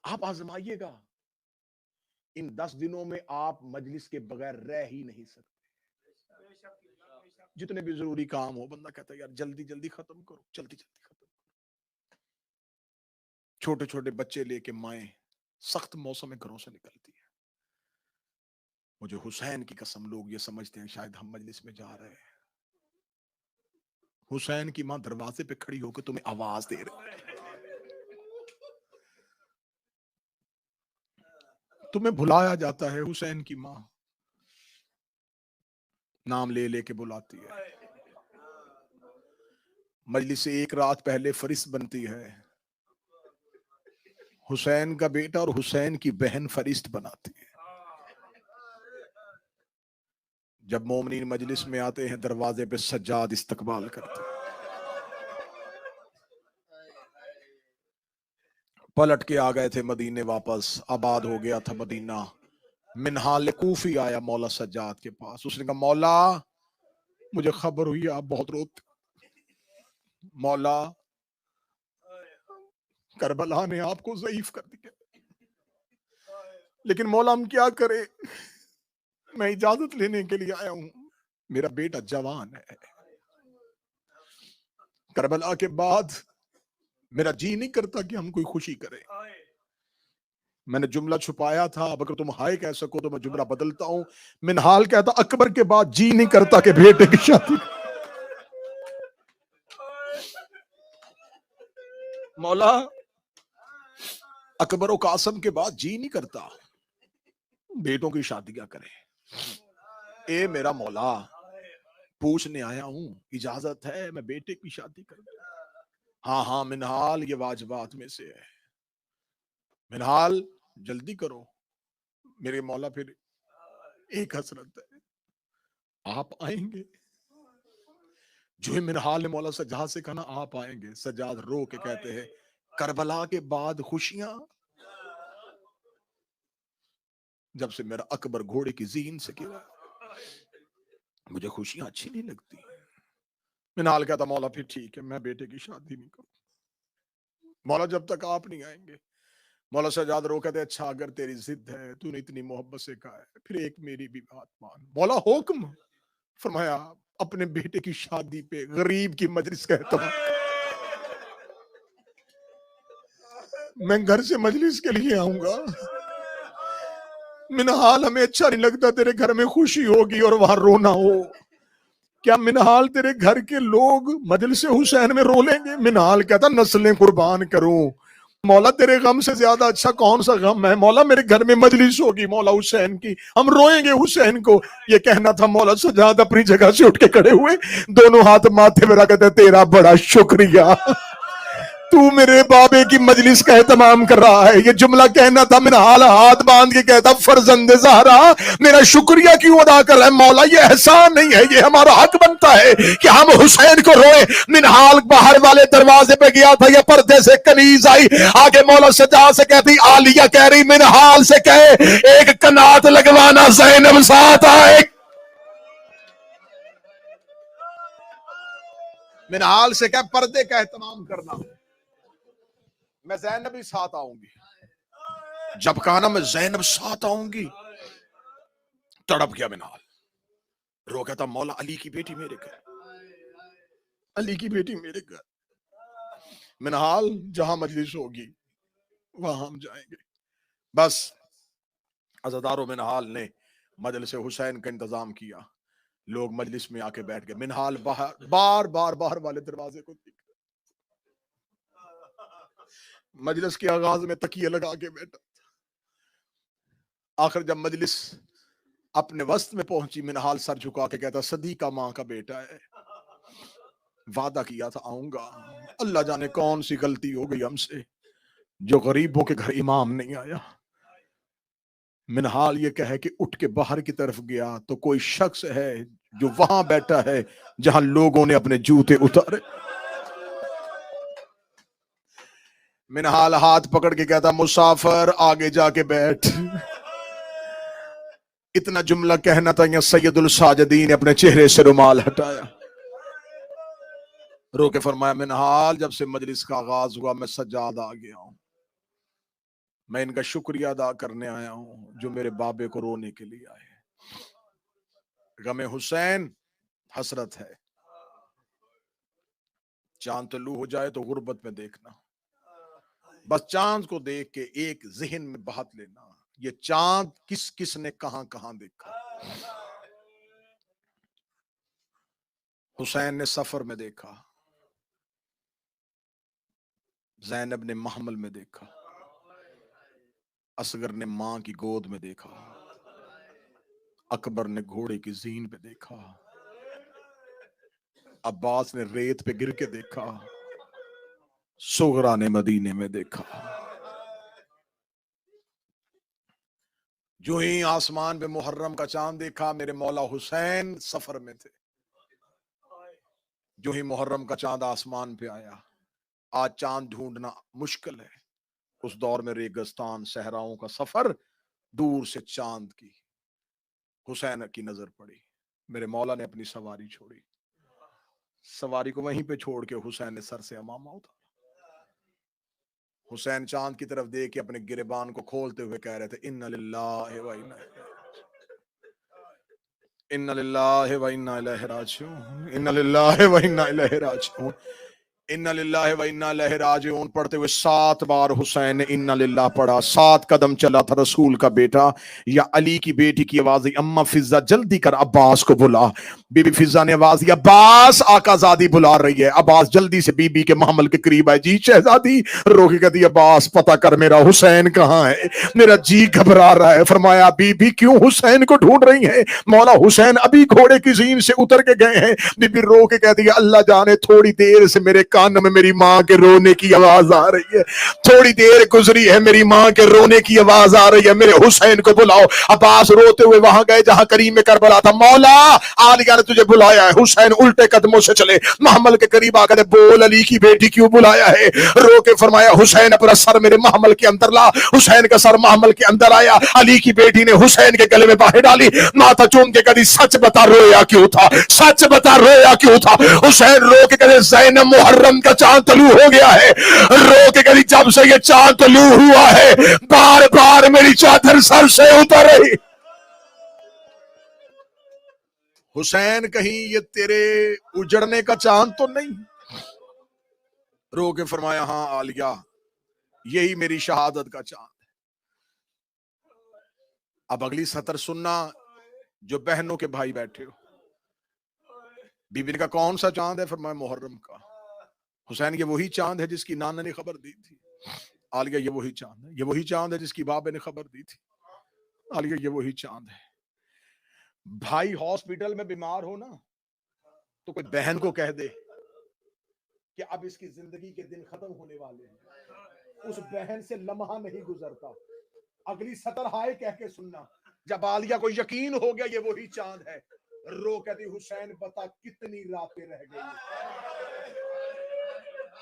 آپ آزمائیے گا، ان 10 دنوں میں آپ مجلس کے بغیر رہ ہی نہیں سکتے. جتنے بھی ضروری کام ہو بندہ کہتا ہے یار جلدی جلدی ختم کرو، جلدی جلدی ختم. چھوٹے چھوٹے بچے لے کے مائیں سخت موسم میں گھروں سے نکلتی ہے. مجھے حسین کی قسم، لوگ یہ سمجھتے ہیں شاید ہم مجلس میں جا رہے ہیں. حسین کی ماں دروازے پہ کھڑی ہو کے تمہیں آواز دے رہی ہے. تمہیں بلایا جاتا ہے، حسین کی ماں نام لے لے کے بلاتی ہے. مجلس سے ایک رات پہلے فرشت بنتی ہے، حسین کا بیٹا اور حسین کی بہن فرشت بناتی ہے. جب مومنین مجلس میں آتے ہیں دروازے پہ سجاد استقبال کرتے ہیں. پلٹ کے آ گئے تھے مدینے، واپس آباد ہو گیا تھا مدینہ. منہال کوفی آیا مولا سجاد کے پاس. اس نے کہا مولا مجھے خبر ہوئی آپ بہت روتے. مولا کربلا نے آپ کو ضعیف کر دیا، لیکن مولا ہم کیا کریں، میں اجازت لینے کے لیے آیا ہوں. میرا بیٹا جوان ہے، کربلا کے بعد میرا جی نہیں کرتا کہ ہم کوئی خوشی کریں. میں نے جملہ چھپایا تھا، اب اگر تم ہائے کہہ سکو تو میں جملہ بدلتا ہوں. منہال کہتا اکبر کے بعد جی نہیں کرتا کہ بیٹے کی شادی. مولا اکبر و قاسم کے بعد جی نہیں کرتا بیٹوں کی شادیاں کریں. اے میرا مولا پوچھنے آیا ہوں، اجازت ہے میں بیٹے کی شادی کروں؟ ہاں ہاں منہال یہ واجبات میں سے ہے، منہال جلدی کرو. میرے مولا پھر ایک حسرت ہے، آپ آئیں گے؟ جو ہی منہال نے مولا سجاد سے کہا نا آپ آئیں گے، سجاد رو کے کہتے ہیں کربلا کے بعد خوشیاں؟ جب سے میرا اکبر گھوڑے کی زین سے گرا مجھے خوشیاں اچھی نہیں لگتی. منہال کہتا مولا پھر ٹھیک ہے میں بیٹے کی شادی نہیں کروں. مولا جب تک آپ نہیں آئیں گے. مولا سجاد رو کہتے اچھا اگر تیری ضد ہے، تو نے اتنی محبت سے کہا ہے، پھر ایک میری بھی بات مان. مولا حکم. فرمایا اپنے بیٹے کی شادی پہ غریب کی مجلس کہتا ہوں. میں گھر سے مجلس کے لیے آؤں گا. منہال ہمیں اچھا نہیں لگتا تیرے گھر میں خوشی ہوگی اور وہاں رونا ہو. کیا منہال تیرے گھر کے لوگ مجلس حسین میں رو لیں گے؟ منہال کہتا نسلیں قربان کروں. مولا تیرے غم سے زیادہ اچھا کون سا غم ہے؟ مولا میرے گھر میں مجلس ہوگی مولا حسین کی، ہم روئیں گے حسین کو. یہ کہنا تھا مولا سجاد اپنی جگہ سے اٹھ کے کھڑے ہوئے، دونوں ہاتھ ماتھے پہ رکھ کہتے تیرا بڑا شکریہ، تو میرے بابے کی مجلس کا اہتمام کر رہا ہے. یہ جملہ کہنا تھا منہال ہاتھ باندھ کے کہتا فرزند زہرا میرا شکریہ کیوں ادا کر رہا ہے؟ مولا یہ احسان نہیں ہے، یہ ہمارا حق بنتا ہے کہ ہم حسین کو روئے. منہال باہر والے دروازے پہ گیا تھا، یہ پردے سے کنیز آئی آگے مولا سجاد سے کہتی عالیہ کہہ رہی منہال سے کہے ایک کنات لگوانا زینب ساتھ آئے. منہال سے کہہ پردے کا اہتمام کرنا، میں زینب بھی ساتھ آؤں گی. جب کہا نا میں زینب ساتھ آؤں گی، تڑپ گیا منہال. رو کہتا مولا علی کی بیٹی میرے گھر، علی کی بیٹی میرے گھر. منہال جہاں مجلس ہوگی وہاں ہم جائیں گے. بس عزادار و منہال نے مجلس حسین کا انتظام کیا. لوگ مجلس میں آ کے بیٹھ گئے. منہال بار باہر والے دروازے کو دیکھ مجلس کے آغاز میں تکیے لگا کے بیٹھا. آخر جب مجلس اپنے وسط میں پہنچی منہال سر جھکا کے کہتا صدیقہ ماں کا بیٹا ہے، وعدہ کیا تھا آؤں گا. اللہ جانے کون سی غلطی ہو گئی ہم سے جو غریبوں کے گھر امام نہیں آیا. منہال یہ کہے کہ اٹھ کے باہر کی طرف گیا تو کوئی شخص ہے جو وہاں بیٹھا ہے جہاں لوگوں نے اپنے جوتے اتارے. منہال ہاتھ پکڑ کے کہتا مسافر آگے جا کے بیٹھ. اتنا جملہ کہنا تھا یا سید الساجدین نے اپنے چہرے سے رومال ہٹایا، رو کے فرمایا منہال جب سے مجلس کا آغاز ہوا میں سجاد آ گیا ہوں. میں ان کا شکریہ ادا کرنے آیا ہوں جو میرے بابے کو رونے کے لیے آئے. غم حسین حسرت ہے. چاند طلوع ہو جائے تو غربت میں دیکھنا. بس چاند کو دیکھ کے ایک ذہن میں بہت لینا, یہ چاند کس کس نے کہاں کہاں دیکھا. حسین نے سفر میں دیکھا, زینب نے محمل میں دیکھا, اصغر نے ماں کی گود میں دیکھا, اکبر نے گھوڑے کی زین پہ دیکھا, عباس نے ریت پہ گر کے دیکھا, صغرا نے مدینے میں دیکھا. جو ہی آسمان پہ محرم کا چاند دیکھا, میرے مولا حسین سفر میں تھے. جو ہی محرم کا چاند آسمان پہ آیا, آج چاند ڈھونڈنا مشکل ہے. اس دور میں ریگستان صحراؤں کا سفر, دور سے چاند کی حسین کی نظر پڑی. میرے مولا نے اپنی سواری چھوڑی, سواری کو وہیں پہ چھوڑ کے حسین نے سر سے امامہ اتارا. حسین چاند کی طرف دیکھ کے اپنے گریبان کو کھولتے ہوئے کہہ رہے تھے, اِنَّ لِلَّهِ وَإِنَّا إِلَيْهِ رَاجِعُونَ, اِنَّ لِلَّهِ وَإِنَّا إِلَيْهِ رَاجِعُونَ, اِنَّ لِلَّهِ وَإِنَّا إِلَيْهِ رَاجِعُونَ پڑھتے ہوئے 7 بار حسین نے اِنَّ لِلَّهِ پڑھا. 7 قدم چلا تھا رسول کا بیٹا, یا علی کی بیٹی کی آواز آئی, اما فضہ جلدی کر عباس کو بلا. بی بی فضہ نے آواز دی, عباس آقا زادی بلا رہی ہے. عباس جلدی سے بی بی کے محمل کے قریب آئے. جی شہزادی. رو کے کہتی, عباس پتہ کر میرا حسین کہاں ہے, میرا جی گھبرا رہا ہے. فرمایا, بی بی کیوں حسین کو ڈھونڈ رہی ہیں؟ مولا حسین ابھی گھوڑے کی زین سے اتر کے گئے ہیں. بی بی رو کے کہتی ہے, اللہ جانے تھوڑی دیر سے میرے کان میں میری ماں کے رونے کی آواز آ رہی ہے, تھوڑی دیر گزری ہے میری ماں کے رونے کی آواز آ رہی ہے, میرے حسین کو بلاؤ. عباس روتے ہوئے وہاں گئے جہاں کریم میں کربلا تھا. مولا عالیہ نے تجھے بلایا ہے. حسین الٹے قدموں سے چلے, محمل کے قریب آ کر بول, علی کی بیٹی کیوں بلایا ہے؟ رو کے فرمایا, حسین اپنا سر میرے محمل کے اندر لا. حسین کا سر محمل کے اندر آیا. علی کی بیٹی نے حسین کے گلے میں باہیں ڈالی, ماتھا چوم کے کہتی, سچ بتا رویا کیوں تھا, سچ بتا رویا کیوں تھا؟ حسین رو کے کہتے, زینب محرم کا چاند طلوع ہو گیا ہے. رو کے کہتی, جب سے یہ چاند طلوع ہوا ہے بار بار میری چادر سر سے اتر رہی. حسین کہیں یہ تیرے اجڑنے کا چاند تو نہیں؟ رو کے فرمایا, ہاں عالیہ, یہی میری شہادت کا چاند ہے. اب اگلی سطر سننا, جو بہنوں کے بھائی بیٹھے ہو. بی بی نے کہا, کون سا چاند ہے؟ فرمایا, محرم کا. حسین, یہ وہی چاند ہے جس کی نانا نے خبر دی تھی. عالیہ, یہ وہی چاند ہے. یہ وہی چاند ہے جس کی بابے نے خبر دی تھی. عالیہ, یہ وہی چاند ہے. بھائی ہاسپٹل میں بیمار ہو نا, تو کوئی بہن کو کہہ دے کہ اب اس کی زندگی کے دن ختم ہونے والے ہیں, اس بہن سے لمحہ نہیں گزرتا. اگلی سطر ہائے کہہ کے سننا. جب عالیہ کو یقین ہو گیا یہ وہی چاند ہے, رو کہتی, حسین بتا کتنی راتیں رہ گئی.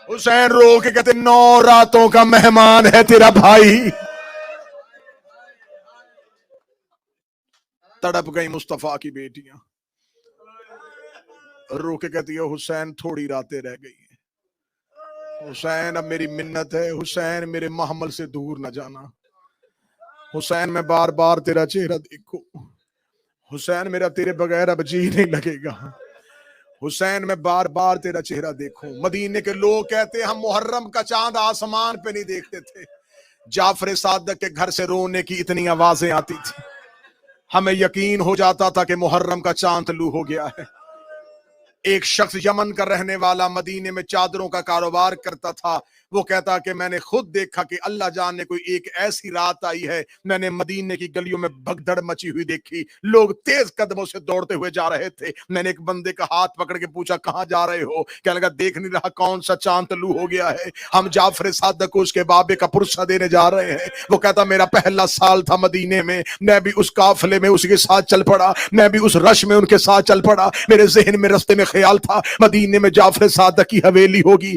حسین رو کے کہتے, 9 راتوں کا مہمان ہے تیرا بھائی. تڑپ گئی مصطفیٰ کی بیٹیاں. رو کے کہتی ہے, حسین تھوڑی راتیں رہ گئی ہیں. حسین اب میری منت ہے, حسین میرے محمل سے دور نہ جانا. حسین میں بار بار تیرا چہرہ دیکھوں. حسین میرا تیرے بغیر اب جی نہیں لگے گا. حسین میں بار بار تیرا چہرہ دیکھوں. مدینے کے لوگ کہتے ہم محرم کا چاند آسمان پہ نہیں دیکھتے تھے, جعفر صادق کے گھر سے رونے کی اتنی آوازیں آتی تھی, ہمیں یقین ہو جاتا تھا کہ محرم کا چاند طلوع ہو گیا ہے. ایک شخص یمن کا رہنے والا مدینے میں چادروں کا کاروبار کرتا تھا. وہ کہتا کہ میں نے خود دیکھا کہ اللہ جان نے کوئی ایک ایسی رات آئی ہے, میں نے مدینے کی گلیوں میں بھگدڑ مچی ہوئی دیکھی, لوگ تیز قدموں سے دوڑتے ہوئے جا رہے تھے. میں نے ایک بندے کا ہاتھ پکڑ کے پوچھا, کہاں جا رہے ہو؟ کہنے لگا, دیکھ نہیں رہا کون سا چاند طلوع ہو گیا ہے, ہم جعفر صادق کو اس کے بابے کا پرسہ دینے جا رہے ہیں. وہ کہتا, میرا پہلا سال تھا مدینے میں, میں بھی اس قافلے میں اس کے ساتھ چل پڑا, میں بھی اس رش میں ان کے ساتھ چل پڑا. میرے ذہن میں رستے میں خیال تھا, مدینے میں جعفر صادق کی حویلی ہوگی,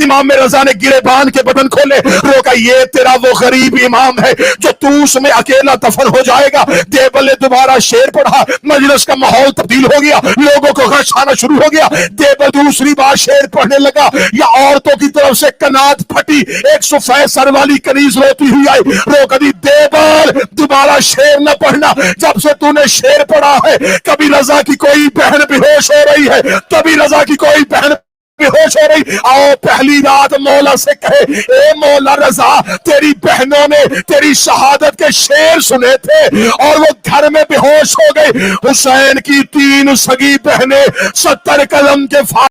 امام رضا نے گرے بان کے بٹن کھولے، روکا یہ تیرا وہ غریب امام ہے جو تو اس میں اکیلا دفن ہو جائے گا۔ دیوبند نے دوبارہ شعر پڑھا، مجلس کا ماحول تبدیل ہو گیا، لوگوں کو غش آنا شروع ہو گیا۔ دیوبند دوسری بار شعر پڑھنے لگا، یا عورتوں کی طرف سے کنات پھٹی، ایک سفید سر والی کنیز روتی ہوئی آئی، روکا دی دیوبند دوبارہ شعر نہ پڑھنا، جب سے تو نے شعر پڑھا ہے کبھی رضا کی کوئی بہن بے ہوش ہو رہی ہے، کبھی رضا کی کوئی بہن بے ہوش ہو رہی، آؤ پہلی رات مولا سے کہے اے مولا رضا تیری بہنوں نے تیری شہادت کے شعر سنے تھے اور وہ گھر میں بے ہوش ہو گئے۔ حسین کی 3 سگی بہنیں 70 قلم کے